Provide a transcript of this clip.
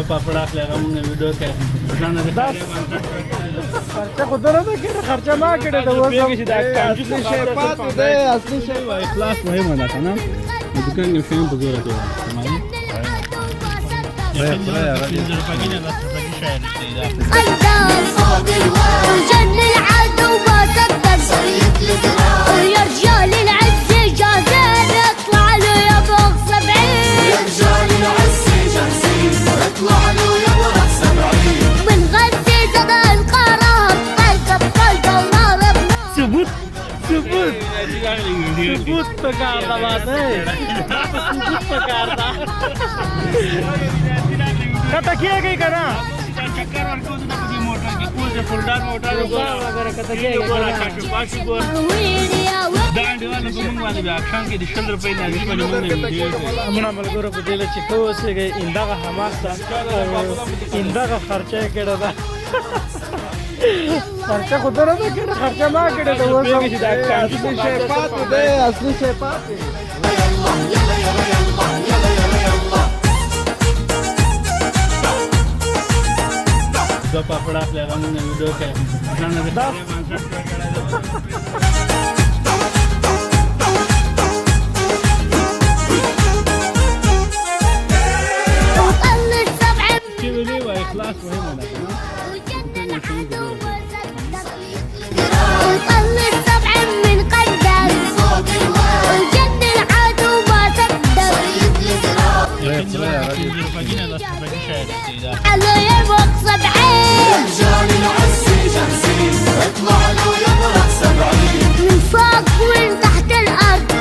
पापड़ आखलेगा मुझे वीडियो के बनाना खर्चा खुद ना केले खर्चा मा केले तो वो सब असली शेपात दे असली शेपात इखलास वही मजा था ना दुकान के फेम बजूरा के हमारी وجن العدو بصدق يا رجال العز جاهزين اطلع له يا بوق 70 يا رجال العز جاهزين اطلع له يا بوق 70 بنغذي صدى القرار قلب قلب ونار ثبوت ثبوت ثبوت पकारता बात है ثبوت पकारता कता किया गई करा चक्कर और को तो की मोटर की कूल से फुलदार मोटर वगैरह कता किया गई बाकी को दांड वाले गुमंग वाले भी आक्षां के 10 रुपए ना भी बने हमना मलगोर को दिले चिको से गए इंदा का हमास था इंदा का खर्चा केड़ा था खर्चा खुद ना केड़ा खर्चा मा केड़ा तो वो सब असली शेपात दे असली शेपात दो पापड़ आखलेगा मुझे वीडियो के बनाना इखलास वही मजा था ना وطل السبع من قدر وجن العدو بصدق على يا بوق 70 يا رجال العز جاهزين اطلع له يا بوق 70 من فوق ومن تحت الارض